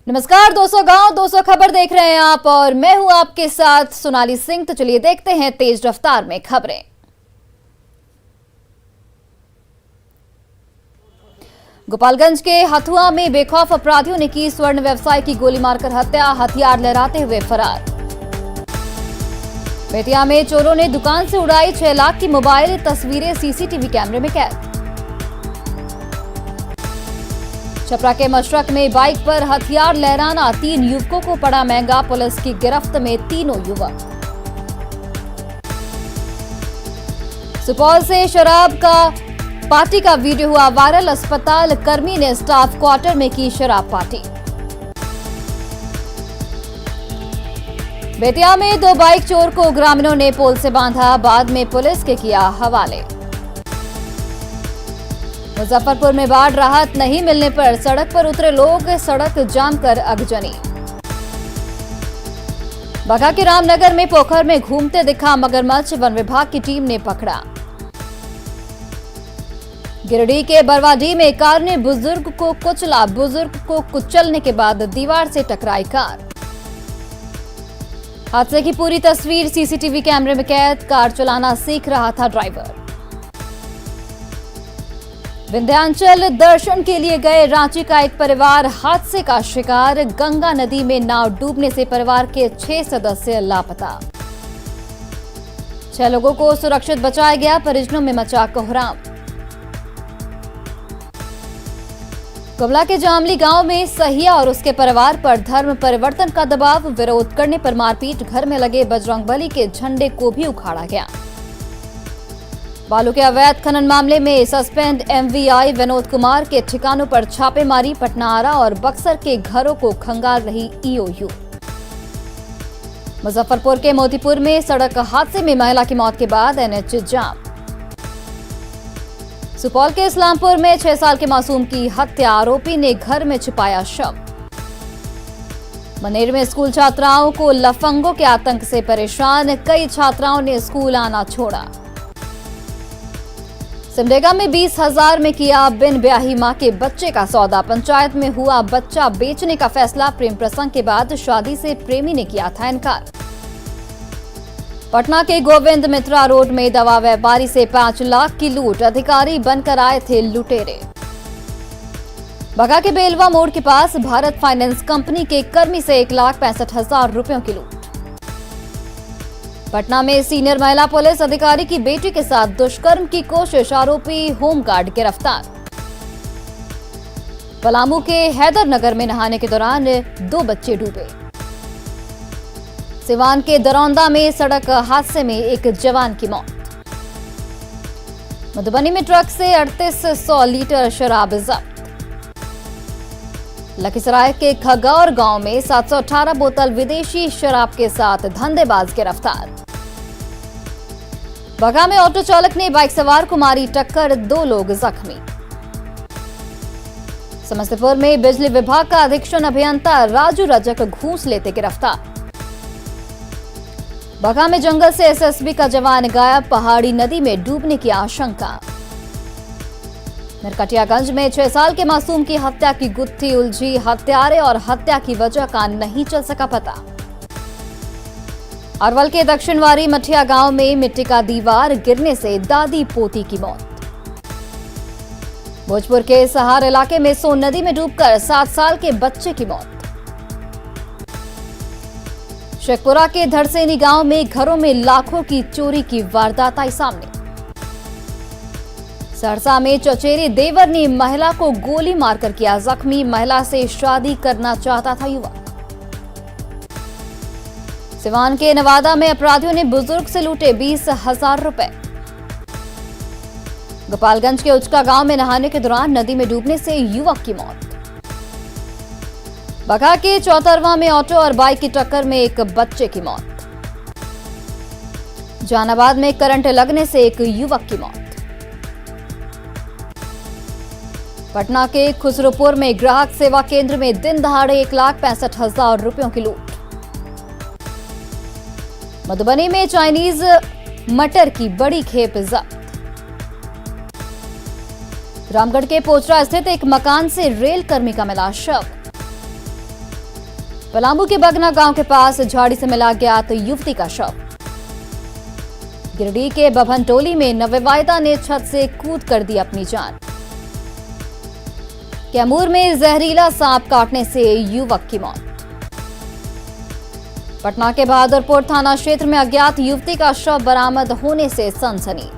नमस्कार दोस्तों, गांव 200 खबर देख रहे हैं आप और मैं हूं आपके साथ सोनाली सिंह। तो चलिए देखते हैं तेज रफ्तार में खबरें। गोपालगंज के हथुआ में बेखौफ अपराधियों ने की स्वर्ण व्यवसाय की गोली मारकर हत्या, हथियार लहराते हुए फरार। बेतिया में चोरों ने दुकान से उड़ाई 6 लाख की मोबाइल, तस्वीरें सीसीटीवी कैमरे में कैद। छपरा के मशरक में बाइक पर हथियार लहराना, 3 युवकों को पड़ा महंगा, पुलिस की गिरफ्त में तीनों युवक। सुपौल से शराब का पार्टी का वीडियो हुआ वायरल, अस्पताल कर्मी ने स्टाफ क्वार्टर में की शराब पार्टी। बेतिया में 2 बाइक चोर को ग्रामीणों ने पोल से बांधा, बाद में पुलिस के किया हवाले। मुजफ्फरपुर में बाढ़ राहत नहीं मिलने पर सड़क पर उतरे लोग, सड़क जाम कर अगजनी। बघा के रामनगर में पोखर में घूमते दिखा मगरमच्छ, वन विभाग की टीम ने पकड़ा। गिरिडीह के बरवाडीह में कार ने बुजुर्ग को कुचला, बुजुर्ग को कुचलने के बाद दीवार से टकराई कार। हादसे की पूरी तस्वीर सीसीटीवी कैमरे में कैद, कार चलाना सीख रहा था ड्राइवर। विंध्याचल दर्शन के लिए गए रांची का एक परिवार हादसे का शिकार, गंगा नदी में नाव डूबने से परिवार के 6 सदस्य लापता। 6 लोगों को सुरक्षित बचाया गया, परिजनों में मचा कोहराम। कुबला के जामली गांव में सहिया और उसके परिवार पर धर्म परिवर्तन का दबाव, विरोध करने पर मारपीट, घर में लगे बजरंगबली के झंडे को भी उखाड़ा गया। बालू के अवैध खनन मामले में सस्पेंड एमवीआई विनोद कुमार के ठिकानों पर छापेमारी, पटना, आरा और बक्सर के घरों को खंगाल रही ईओयू। मुजफ्फरपुर के मोतीपुर में सड़क हादसे में महिला की मौत के बाद एनएच जाम। सुपौल के इस्लामपुर में 6 साल के मासूम की हत्या, आरोपी ने घर में छिपाया शव। मनेर में स्कूल छात्राओं को लफंगों के आतंक से परेशान, कई छात्राओं ने स्कूल आना छोड़ा। सिमडेगा में 20,000 में किया बिन ब्याही मां के बच्चे का सौदा, पंचायत में हुआ बच्चा बेचने का फैसला, प्रेम प्रसंग के बाद शादी से प्रेमी ने किया था इनकार। पटना के गोविंद मित्रा रोड में दवा व्यापारी से 5 लाख की लूट, अधिकारी बनकर आए थे लुटेरे। बघा के बेलवा मोड़ के पास भारत फाइनेंस कंपनी के कर्मी से 1,65,000 रुपयों की लूट। पटना में सीनियर महिला पुलिस अधिकारी की बेटी के साथ दुष्कर्म की कोशिश, आरोपी होमगार्ड गिरफ्तार। पलामू के हैदरनगर में नहाने के दौरान 2 बच्चे डूबे। सिवान के दरौंदा में सड़क हादसे में एक जवान की मौत। मधुबनी में ट्रक से 3800 लीटर शराब जब्त। लखीसराय के खगौर गांव में 718 बोतल विदेशी शराब के साथ धंधेबाज गिरफ्तार। बघा में ऑटो चालक ने बाइक सवार को मारी टक्कर, 2 लोग जख्मी। समस्तीपुर में बिजली विभाग का अधीक्षण अभियंता राजू रजक घूस लेते गिरफ्तार। बघा में जंगल से एसएसबी का जवान गायब, पहाड़ी नदी में डूबने की आशंका। नरकटियागंज में 6 साल के मासूम की हत्या की गुत्थी उलझी, हत्यारे और हत्या की वजह का नहीं चल सका पता। अरवल के दक्षिणवारी मठिया गांव में मिट्टी का दीवार गिरने से दादी पोती की मौत। भोजपुर के सहार इलाके में सोन नदी में डूबकर 7 साल के बच्चे की मौत। शेखपुरा के धरसेनी गांव में घरों में लाखों की चोरी की वारदात आई सामने। सहरसा में चचेरे देवर ने महिला को गोली मारकर किया जख्मी, महिला से शादी करना चाहता था युवक। सिवान के नवादा में अपराधियों ने बुजुर्ग से लूटे 20,000 रुपए। गोपालगंज के उचका गांव में नहाने के दौरान नदी में डूबने से युवक की मौत। बघा के चौतरवा में ऑटो और बाइक की टक्कर में एक बच्चे की मौत। जहानाबाद में करंट लगने से एक युवक की मौत। पटना के खुसरूपुर में ग्राहक सेवा केंद्र में दिन दहाड़े 1,65,000 रुपयों की लूट। मधुबनी में चाइनीज मटर की बड़ी खेप जब्त। रामगढ़ के पोचरा स्थित एक मकान से रेल कर्मी का मिला शव। पलामू के बगना गांव के पास झाड़ी से मिला ज्ञात युवती का शव। गिरिडीह के बभन टोली में नवविवाहिता ने छत से कूद कर दी अपनी जान। कैमूर में जहरीला सांप काटने से युवक की मौत। पटना के बहादुरपुर थाना क्षेत्र में अज्ञात युवती का शव बरामद होने से सनसनी।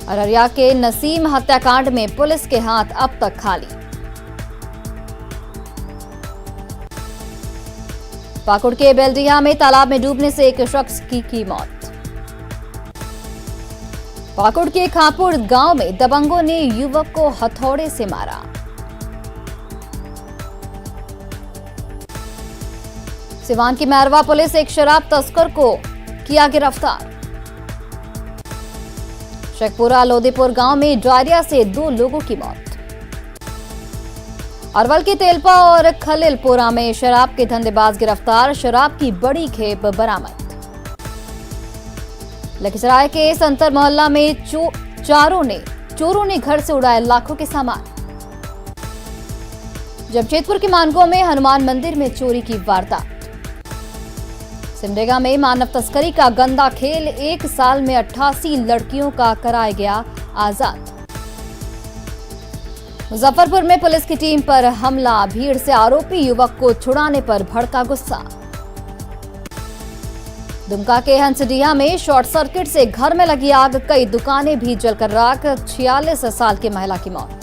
अररिया के नसीम हत्याकांड में पुलिस के हाथ अब तक खाली। पाकुड़ के बेलडिया में तालाब में डूबने से एक शख्स की मौत। पाकुड़ के खापुर गांव में दबंगों ने युवक को हथौड़े से मारा। सिवान की मैरवा पुलिस एक शराब तस्कर को किया गिरफ्तार। शेखपुरा लोदीपुर गांव में डायरिया से 2 लोगों की मौत। अरवल के तेलपा और खलीलपुरा में शराब के धंधेबाज गिरफ्तार, शराब की बड़ी खेप बरामद। लखीसराय के संतर मोहल्ला में चोरों ने घर से उड़ाए लाखों के सामान। जमशेदपुर के मानगो में हनुमान मंदिर में चोरी की वारदात। सिमडेगा में मानव तस्करी का गंदा खेल, 1 साल में 88 लड़कियों का कराया गया आजाद। मुजफ्फरपुर में पुलिस की टीम पर हमला, भीड़ से आरोपी युवक को छुड़ाने पर भड़का गुस्सा। दुमका के हंसडीहा में शॉर्ट सर्किट से घर में लगी आग, कई दुकानें भी जलकर राख, 46 साल की महिला की मौत।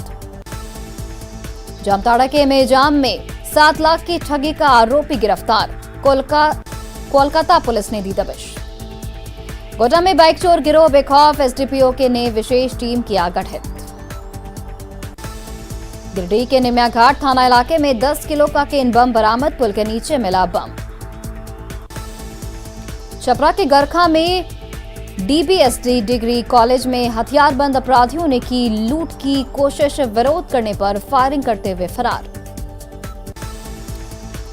जामताड़ा के मेजाम में 7 लाख की ठगी का आरोपी गिरफ्तार, कोलकाता पुलिस ने दी दबिश। गोड्डा में बाइक चोर गिरोह बेखौफ, एसडीपीओ के ने विशेष टीम किया गठित। गिरिडीह के निमिया घाट थाना इलाके में 10 किलो का केन बम बरामद, पुल के नीचे मिला बम। छपरा के गरखा में डीबीएसडी डिग्री कॉलेज में हथियारबंद अपराधियों ने की लूट की कोशिश, विरोध करने पर फायरिंग करते हुए फरार।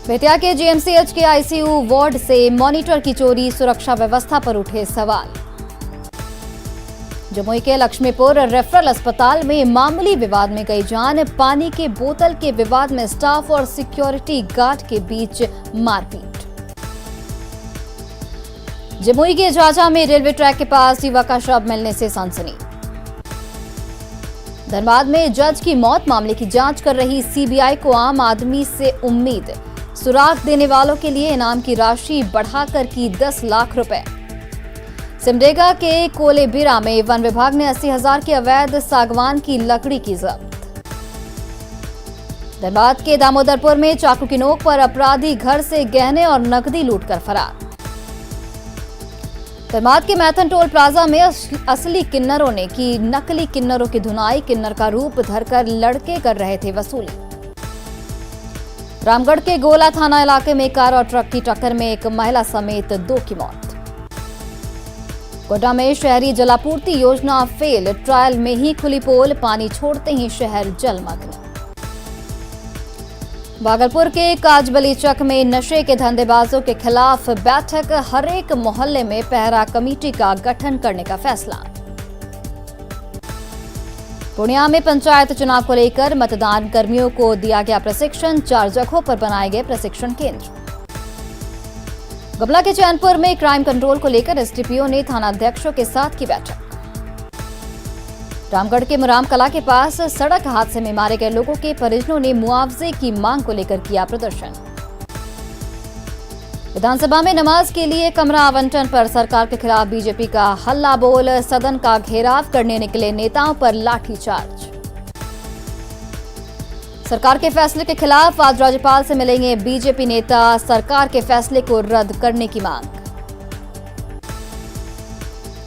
बेतिया के जीएमसीएच के आईसीयू वार्ड से मॉनिटर की चोरी, सुरक्षा व्यवस्था पर उठे सवाल। जमुई के लक्ष्मीपुर रेफरल अस्पताल में मामूली विवाद में गई जान, पानी के बोतल के विवाद में स्टाफ और सिक्योरिटी गार्ड के बीच मारपीट। जमुई के झाझा में रेलवे ट्रैक के पास युवक का शव मिलने से सनसनी। धनबाद में जज की मौत मामले की जांच कर रही सीबीआई को आम आदमी से उम्मीद, सुराग देने वालों के लिए इनाम की राशि बढ़ाकर की 10 लाख रुपए। सिमडेगा के कोलेबिरा में वन विभाग ने 80,000 की अवैध सागवान की लकड़ी की जब्त। धनबाद के दामोदरपुर में चाकू की नोक पर अपराधी घर से गहने और नकदी लूटकर फरार। धनबाद के मैथन टोल प्लाजा में असली किन्नरों ने की नकली किन्नरों की धुनाई, किन्नर का रूप धरकर लड़के कर रहे थे वसूली। रामगढ़ के गोला थाना इलाके में कार और ट्रक की टक्कर में एक महिला समेत 2 की मौत। गोड्डा में शहरी जलापूर्ति योजना फेल, ट्रायल में ही खुली पोल, पानी छोड़ते ही शहर जलमग्न। भागलपुर के काजबलीचक में नशे के धंधेबाजों के खिलाफ बैठक, हर एक मोहल्ले में पहरा कमेटी का गठन करने का फैसला। पूर्णिया में पंचायत चुनाव को लेकर मतदान कर्मियों को दिया गया प्रशिक्षण, 4 जगहों पर बनाए गए प्रशिक्षण केंद्र। गमला के चैनपुर में क्राइम कंट्रोल को लेकर एसडीपीओ ने थानाध्यक्षों के साथ की बैठक। रामगढ़ के मुराम कला के पास सड़क हादसे में मारे गए लोगों के परिजनों ने मुआवजे की मांग को लेकर किया प्रदर्शन। विधानसभा में नमाज के लिए कमरा आवंटन पर सरकार के खिलाफ बीजेपी का हल्ला बोल, सदन का घेराव करने निकले नेताओं पर लाठीचार्ज। सरकार के फैसले के खिलाफ आज राज्यपाल से मिलेंगे बीजेपी नेता, सरकार के फैसले को रद्द करने की मांग।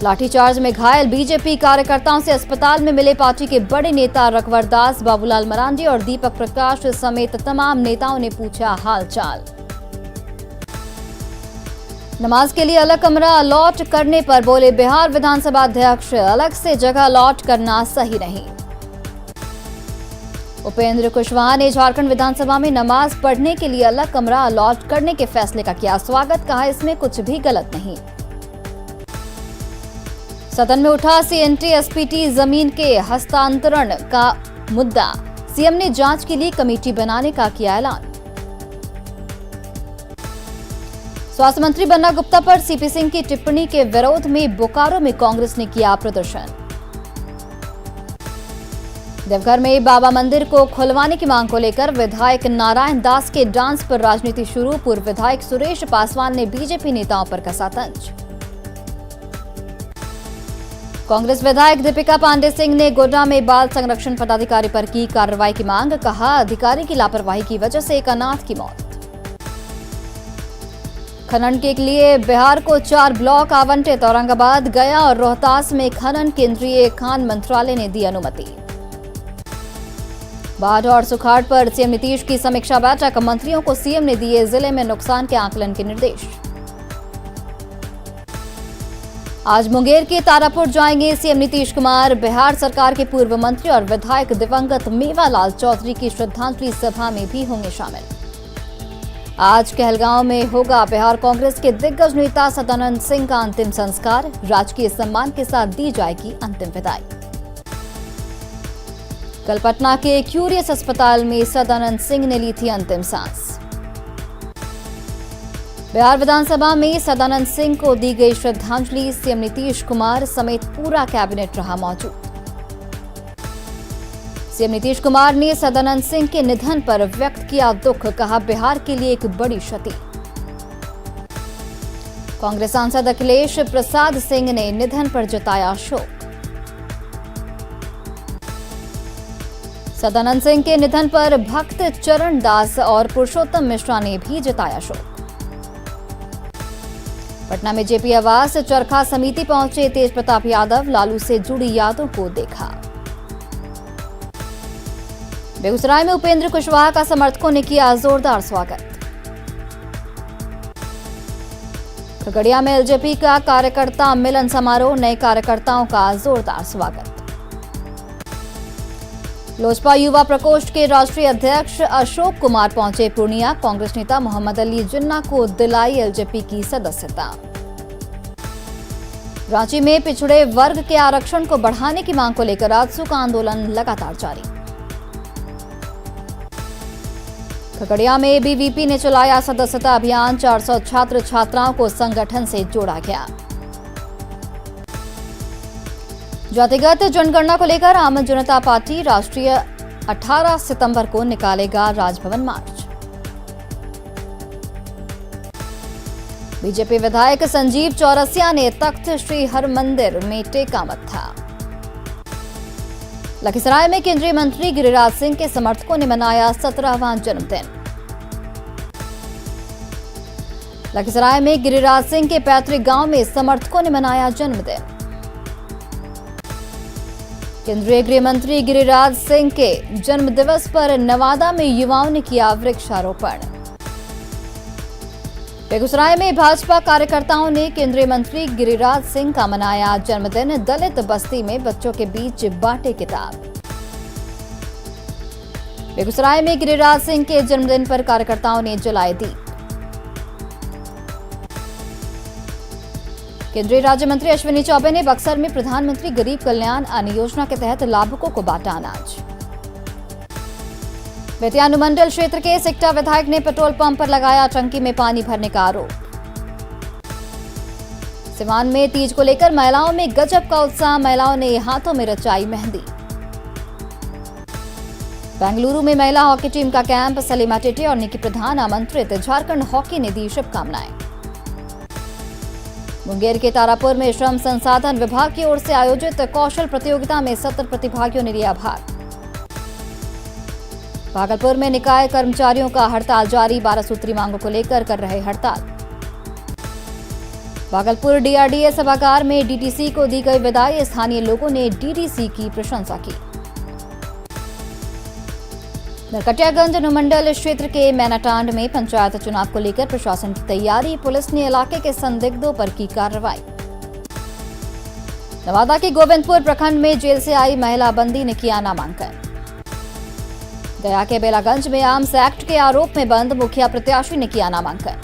लाठीचार्ज में घायल बीजेपी कार्यकर्ताओं से अस्पताल में मिले पार्टी के बड़े नेता रघुवर दास, बाबूलाल मरांडी और दीपक प्रकाश समेत तमाम नेताओं ने पूछा हालचाल। नमाज के लिए अलग कमरा अलॉट करने पर बोले बिहार विधानसभा अध्यक्ष, अलग से जगह अलॉट करना सही नहीं। उपेंद्र कुशवाहा ने झारखंड विधानसभा में नमाज पढ़ने के लिए अलग कमरा अलॉट करने के फैसले का किया स्वागत, कहा इसमें कुछ भी गलत नहीं। सदन में उठा सीएनटी एसपीटी जमीन के हस्तांतरण का मुद्दा, सीएम ने जांच के लिए कमेटी बनाने का किया ऐलान। स्वास्थ्य मंत्री बन्ना गुप्ता पर सीपी सिंह की टिप्पणी के विरोध में बोकारो में कांग्रेस ने किया प्रदर्शन। देवघर में बाबा मंदिर को खुलवाने की मांग को लेकर विधायक नारायण दास के डांस पर राजनीति शुरू। पूर्व विधायक सुरेश पासवान ने बीजेपी नेताओं पर कसा तंज। कांग्रेस विधायक दीपिका पांडे सिंह ने गोड्डा में बाल संरक्षण पदाधिकारी पर की कार्रवाई की मांग। कहा, अधिकारी की लापरवाही की वजह से एक अनाथ की मौत। खनन के लिए बिहार को 4 ब्लॉक आवंटित। औरंगाबाद, गया और रोहतास में खनन केंद्रीय खान मंत्रालय ने दी अनुमति। बाढ़ और सुखाड़ पर सीएम नीतीश की समीक्षा बैठक। मंत्रियों को सीएम ने दिए जिले में नुकसान के आकलन के निर्देश। आज मुंगेर के तारापुर जाएंगे सीएम नीतीश कुमार। बिहार सरकार के पूर्व मंत्री और विधायक दिवंगत मेवालाल चौधरी की श्रद्धांजलि सभा में भी होंगे शामिल। आज कहलगांव में होगा बिहार कांग्रेस के दिग्गज नेता सदानंद सिंह का अंतिम संस्कार। राजकीय सम्मान के साथ दी जाएगी अंतिम विदाई। कल पटना के क्यूरियस अस्पताल में सदानंद सिंह ने ली थी अंतिम सांस। बिहार विधानसभा में सदानंद सिंह को दी गई श्रद्धांजलि। सीएम नीतीश कुमार समेत पूरा कैबिनेट रहा मौजूद। सीएम नीतीश कुमार ने सदानंद सिंह के निधन पर व्यक्त किया दुख। कहा, बिहार के लिए एक बड़ी क्षति। कांग्रेस सांसद अखिलेश प्रसाद सिंह ने निधन पर जताया शोक। सदानंद सिंह के निधन पर भक्त चरण दास और पुरुषोत्तम मिश्रा ने भी जताया शोक। पटना में जेपी आवास चरखा समिति पहुंचे तेज प्रताप यादव। लालू से जुड़ी यादों को देखा। बेगूसराय में उपेंद्र कुशवाहा का समर्थकों ने किया जोरदार स्वागत। खगड़िया में एलजेपी का कार्यकर्ता मिलन समारोह। नए कार्यकर्ताओं का जोरदार स्वागत। लोजपा युवा प्रकोष्ठ के राष्ट्रीय अध्यक्ष अशोक कुमार पहुंचे पूर्णिया। कांग्रेस नेता मोहम्मद अली जिन्ना को दिलाई एलजेपी की सदस्यता। रांची में पिछड़े वर्ग के आरक्षण को बढ़ाने की मांग को लेकर आजसू का आंदोलन लगातार जारी। खगड़िया में बीवीपी ने चलाया सदस्यता अभियान। 400 छात्र छात्राओं को संगठन से जोड़ा गया। जातिगत जनगणना को लेकर आम जनता पार्टी राष्ट्रीय 18 सितंबर को निकालेगा राजभवन मार्च। बीजेपी विधायक संजीव चौरसिया ने तख्त श्री हरमंदिर में टेका मत्था। लखीसराय में केंद्रीय मंत्री गिरिराज सिंह के समर्थकों ने मनाया 17वां जन्मदिन। लखीसराय में गिरिराज सिंह के पैतृक गांव में समर्थकों ने मनाया जन्मदिन। केंद्रीय गृह मंत्री गिरिराज सिंह के जन्मदिवस पर नवादा में युवाओं ने किया वृक्षारोपण। बेगूसराय में भाजपा कार्यकर्ताओं ने केंद्रीय मंत्री गिरिराज सिंह का मनाया जन्मदिन। दलित बस्ती में बच्चों के बीच बांटे किताब। बेगूसराय में गिरिराज सिंह के जन्मदिन पर कार्यकर्ताओं ने जलाए दीप। केंद्रीय राज्य मंत्री अश्विनी चौबे ने बक्सर में प्रधानमंत्री गरीब कल्याण अन्न योजना के तहत लाभुकों को बांटा अनाज। बेतिया अनुमंडल क्षेत्र के सिकटा विधायक ने पेट्रोल पंप पर लगाया टंकी में पानी भरने का आरोप। सिवान में तीज को लेकर महिलाओं में गजब का उत्साह। महिलाओं ने हाथों में रचाई मेहंदी। बेंगलुरु में महिला हॉकी टीम का कैंप। सलीमा टेटे और निकी प्रधान आमंत्रित। झारखंड हॉकी ने दी शुभकामनाएं। मुंगेर के तारापुर में श्रम संसाधन विभाग की ओर से आयोजित कौशल प्रतियोगिता में 70 प्रतिभागियों ने लिया भाग। भागलपुर में निकाय कर्मचारियों का हड़ताल जारी। 12 सूत्री मांगों को लेकर कर रहे हड़ताल। भागलपुर डीआरडीए सभागार में डीटीसी को दी गई विदाई। स्थानीय लोगों ने डीटीसी की प्रशंसा की। नरकटियागंज अनुमंडल क्षेत्र के मैनाटांड में पंचायत चुनाव को लेकर प्रशासन की तैयारी। पुलिस ने इलाके के संदिग्धों पर की कार्रवाई। नवादा के गोविंदपुर प्रखंड में जेल से आई महिला बंदी ने किया नामांकन। गया के बेलागंज में आर्म्स एक्ट के आरोप में बंद मुखिया प्रत्याशी ने किया नामांकन।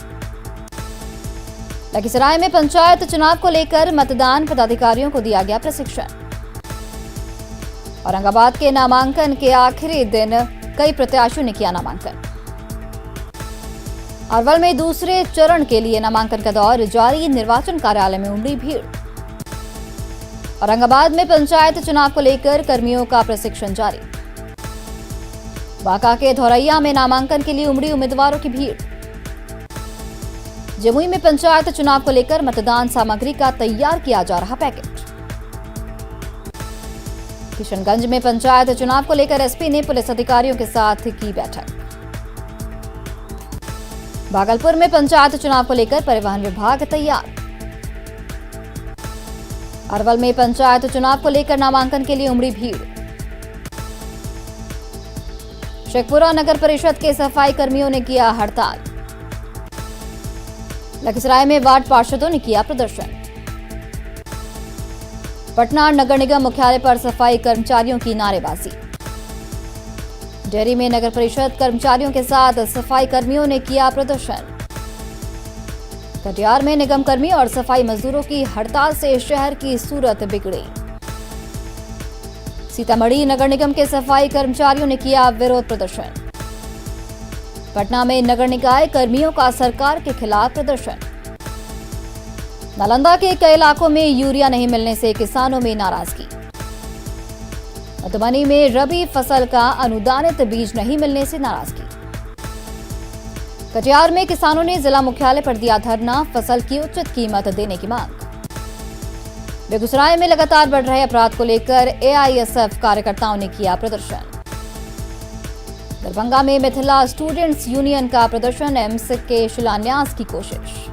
लखीसराय में पंचायत चुनाव को लेकर मतदान पदाधिकारियों को दिया गया प्रशिक्षण। औरंगाबाद के नामांकन के आखिरी दिन कई प्रत्याशियों ने किया नामांकन। अरवल में दूसरे चरण के लिए नामांकन का दौर जारी, निर्वाचन कार्यालय में उमड़ी भीड़। औरंगाबाद में पंचायत चुनाव को लेकर कर्मियों का प्रशिक्षण जारी। बांका के धौरैया में नामांकन के लिए उमड़ी उम्मीदवारों की भीड़। जमुई में पंचायत चुनाव को लेकर मतदान सामग्री का तैयार किया जा रहा पैकेट। किशनगंज में पंचायत चुनाव को लेकर एसपी ने पुलिस अधिकारियों के साथ की बैठक। भागलपुर में पंचायत चुनाव को लेकर परिवहन विभाग तैयार। अरवल में पंचायत चुनाव को लेकर नामांकन के लिए उमड़ी भीड़। शेखपुरा नगर परिषद के सफाई कर्मियों ने किया हड़ताल। लखीसराय में वार्ड पार्षदों ने किया प्रदर्शन। पटना नगर निगम मुख्यालय पर सफाई कर्मचारियों की नारेबाजी। डेयरी में नगर परिषद कर्मचारियों के साथ सफाई कर्मियों ने किया प्रदर्शन। कटिहार में निगम कर्मी और सफाई मजदूरों की हड़ताल से शहर की सूरत बिगड़ी। सीतामढ़ी नगर निगम के सफाई कर्मचारियों ने किया विरोध प्रदर्शन। पटना में नगर निकाय कर्मियों का सरकार के खिलाफ प्रदर्शन। नालंदा के कई इलाकों में यूरिया नहीं मिलने से किसानों में नाराजगी। मधुबनी में रबी फसल का अनुदानित बीज नहीं मिलने से नाराजगी। कटिहार में किसानों ने जिला मुख्यालय पर दिया धरना, फसल की उचित कीमत देने की मांग। बेगूसराय में लगातार बढ़ रहे अपराध को लेकर एआईएसएफ कार्यकर्ताओं ने किया प्रदर्शन। दरभंगा में मिथिला स्टूडेंट्स यूनियन का प्रदर्शन, एम्स के शिलान्यास की कोशिश।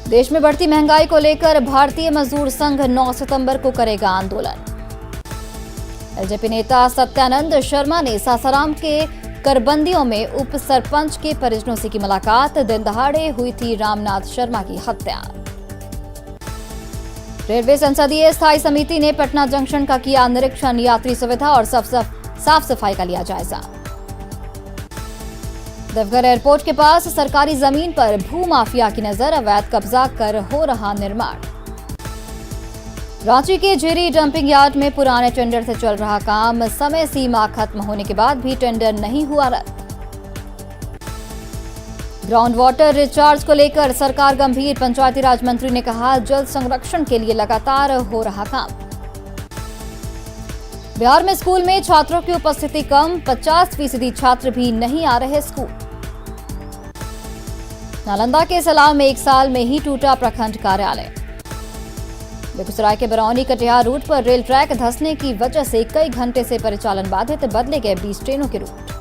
देश में बढ़ती महंगाई को लेकर भारतीय मजदूर संघ 9 सितंबर को करेगा आंदोलन। एलजेपी नेता सत्यानंद शर्मा ने सासाराम के करबंदियों में उप सरपंच के परिजनों से की मुलाकात। दिन दहाड़े हुई थी रामनाथ शर्मा की हत्या। रेलवे संसदीय स्थायी समिति ने पटना जंक्शन का किया निरीक्षण, यात्री सुविधा और साफ सफाई का लिया जायजा। देवघर एयरपोर्ट के पास सरकारी जमीन पर भू माफिया की नजर, अवैध कब्जा कर हो रहा निर्माण। रांची के जेरी डंपिंग यार्ड में पुराने टेंडर से चल रहा काम, समय सीमा खत्म होने के बाद भी टेंडर नहीं हुआ रद्द। ग्राउंड वाटर रिचार्ज को लेकर सरकार गंभीर, पंचायती राज मंत्री ने कहा जल संरक्षण के लिए लगातार हो रहा काम। बिहार में स्कूल में छात्रों की उपस्थिति कम, 50% छात्र भी नहीं आ रहे स्कूल। नालंदा के सलाव में 1 साल में ही टूटा प्रखंड कार्यालय। बेगूसराय के बरौनी कटिहार रूट पर रेल ट्रैक धंसने की वजह से कई घंटे से परिचालन बाधित, बदले गए 20 ट्रेनों के रूट।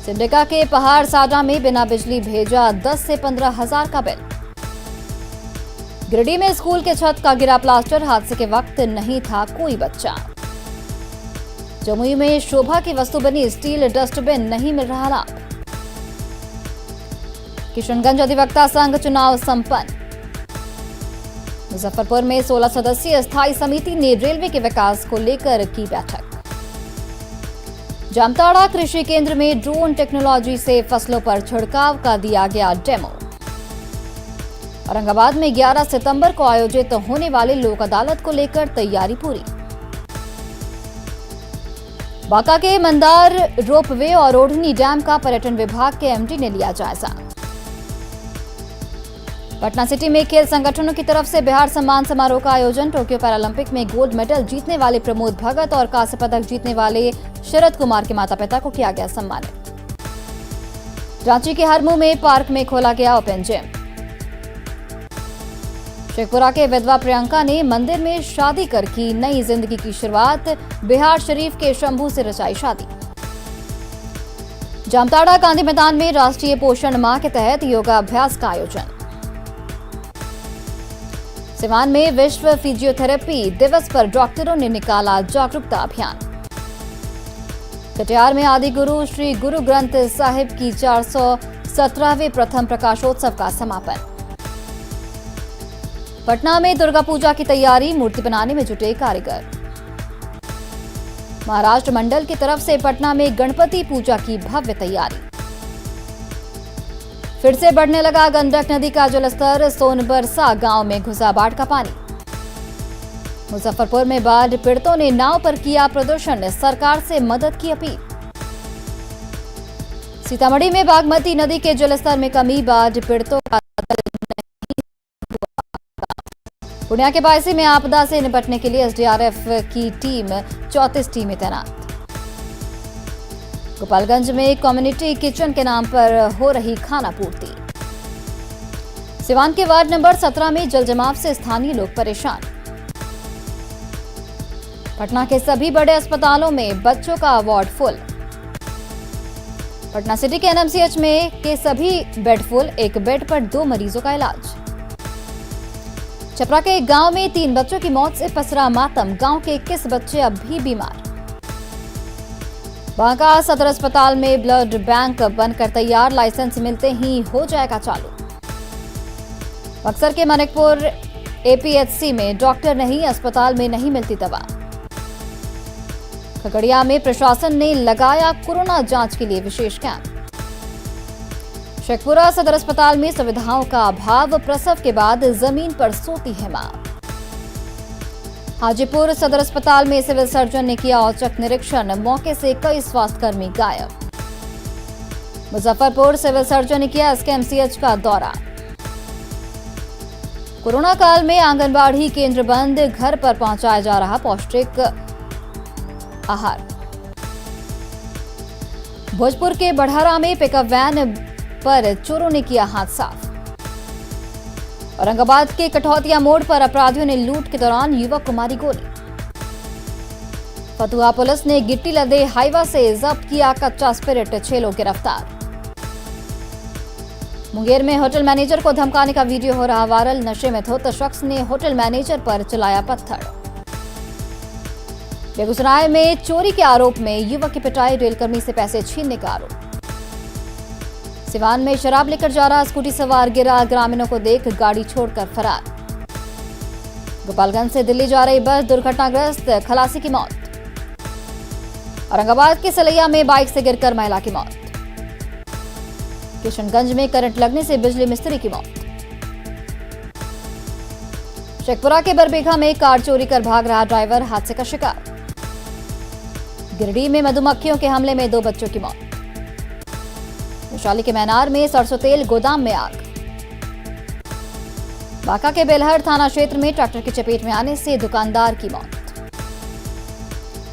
सिमडेगा के पहाड़ साडा में बिना बिजली भेजा 10 से 15 हजार का बिल। गिरिडीह में स्कूल के छत का गिरा प्लास्टर, हादसे के वक्त नहीं था कोई बच्चा। जमुई में शोभा की वस्तु बनी स्टील डस्टबिन, नहीं मिल रहा लाभ। किशनगंज अधिवक्ता संघ चुनाव संपन्न। मुजफ्फरपुर में 16 सदस्यीय स्थायी समिति ने रेलवे के विकास को लेकर की बैठक। जामताड़ा कृषि केंद्र में ड्रोन टेक्नोलॉजी से फसलों पर छिड़काव का दिया गया डेमो। औरंगाबाद में 11 सितंबर को आयोजित होने वाले लोक अदालत को लेकर तैयारी पूरी। बांका के मंदार रोपवे और ओढ़नी डैम का पर्यटन विभाग के एमडी ने लिया जायजा। पटना सिटी में खेल संगठनों की तरफ से बिहार सम्मान समारोह का आयोजन। टोक्यो पैरालंपिक में गोल्ड मेडल जीतने वाले प्रमोद भगत और कांस्य पदक जीतने वाले शरद कुमार के माता पिता को किया गया सम्मानित। रांची के हरमू में पार्क में खोला गया ओपन जिम। शेखपुरा के विधवा प्रियंका ने मंदिर में शादी कर की नई जिंदगी की शुरुआत। बिहार शरीफ के शंभू से रचाई शादी। जामताड़ा गांधी मैदान में राष्ट्रीय पोषण माह के तहत योगाभ्यास का आयोजन। सिवान में विश्व फिजियोथेरेपी दिवस पर डॉक्टरों ने निकाला जागरूकता अभियान। कटिहार में आदि गुरु श्री गुरु ग्रंथ साहिब की 417वें प्रथम प्रकाशोत्सव का समापन। पटना में दुर्गा पूजा की तैयारी, मूर्ति बनाने में जुटे कारीगर। महाराष्ट्र मंडल की तरफ से पटना में गणपति पूजा की भव्य तैयारी। फिर से बढ़ने लगा गंडक नदी का जलस्तर, सोनबरसा गांव में घुसा बाढ़ का पानी। मुजफ्फरपुर में बाढ़ पीड़ितों ने नाव पर किया प्रदर्शन, सरकार से मदद की अपील। सीतामढ़ी में बागमती नदी के जलस्तर में कमी, बाढ़ पीड़ितों का पूर्णिया के बायसी में आपदा से निपटने के लिए एसडीआरएफ की टीम 34 टीमें तैनात। गोपालगंज में कम्युनिटी किचन के नाम पर हो रही खाना पूर्ति। सिवान के वार्ड नंबर 17 में जलजमाव से स्थानीय लोग परेशान। पटना के सभी बड़े अस्पतालों में बच्चों का वार्ड फुल। पटना सिटी के एनएमसीएच में के सभी बेड फुल, एक बेड पर 2 मरीजों का इलाज। छपरा के एक गांव में 3 बच्चों की मौत से पसरा मातम, गांव के 21 बच्चे अब भी बीमार। बांका सदर अस्पताल में ब्लड बैंक बनकर तैयार, लाइसेंस मिलते ही हो जाएगा चालू। बक्सर के मानिकपुर एपीएचसी में डॉक्टर नहीं, अस्पताल में नहीं मिलती दवा। खगड़िया में प्रशासन ने लगाया कोरोना जांच के लिए विशेष कैंप। शेखपुरा सदर अस्पताल में सुविधाओं का अभाव, प्रसव के बाद जमीन पर सोती है मां। हाजीपुर सदर अस्पताल में सिविल सर्जन ने किया औचक निरीक्षण, मौके से कई स्वास्थ्यकर्मी गायब। मुजफ्फरपुर सिविल सर्जन ने किया एसकेएमसीएच का दौरा। कोरोना काल में आंगनबाड़ी केंद्र बंद, घर पर पहुंचाया जा रहा पौष्टिक आहार। भोजपुर के बढ़ारा में पिकअप वैन पर चोरों ने किया हाथ साफ। औरंगाबाद के कठौतिया मोड़ पर अपराधियों ने लूट के दौरान युवक को मारी गोली। फतुहा पुलिस ने गिट्टी लदे हाईवा से जब्त किया कच्चा स्पिरिट, 6 लोग गिरफ्तार। मुंगेर में होटल मैनेजर को धमकाने का वीडियो हो रहा वायरल, नशे में धुत शख्स ने होटल मैनेजर पर चलाया पत्थर। बेगूसराय में चोरी के आरोप में युवक की पिटाई, रेलकर्मी से पैसे छीनने का आरोप। सिवान में शराब लेकर जा रहा स्कूटी सवार गिरा, ग्रामीणों को देख गाड़ी छोड़कर फरार। गोपालगंज से दिल्ली जा रही बस दुर्घटनाग्रस्त, खलासी की मौत। औरंगाबाद के सलैया में बाइक से गिरकर महिला की मौत। किशनगंज में करंट लगने से बिजली मिस्त्री की मौत। शेखपुरा के बरबीघा में कार चोरी कर भाग रहा ड्राइवर हादसे का शिकार। गिरिडीह में मधुमक्खियों के हमले में 2 बच्चों की मौत। वैशाली के मैनार में सरसों तेल गोदाम में आग। बांका के बेलहर थाना क्षेत्र में ट्रैक्टर की चपेट में आने से दुकानदार की मौत।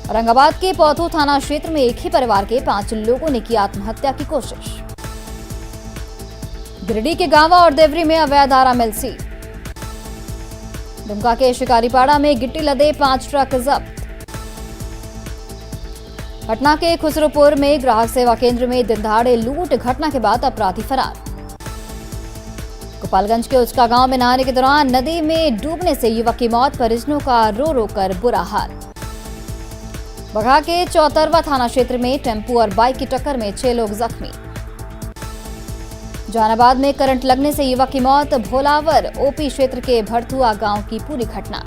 औरंगाबाद के पौथू थाना क्षेत्र में एक ही परिवार के 5 लोगों ने की आत्महत्या की कोशिश। गिरिडीह के गांवा और देवरी में अवैध आरा मिल सील। दुमका के शिकारीपाड़ा में गिट्टी लदे 5 ट्रक जब्त। पटना के खुसरोपुर में ग्राहक सेवा केंद्र में दिनदहाड़े लूट, घटना के बाद अपराधी फरार। गोपालगंज के उचका गांव में नहाने के दौरान नदी में डूबने से युवक की मौत, परिजनों का रो रो कर बुरा हाल। बगहा के चौतरवा थाना क्षेत्र में टेम्पो और बाइक की टक्कर में 6 लोग जख्मी। जहानाबाद में करंट लगने से युवक की मौत, भोलावर ओपी क्षेत्र के भड़थुआ गांव की पूरी घटना।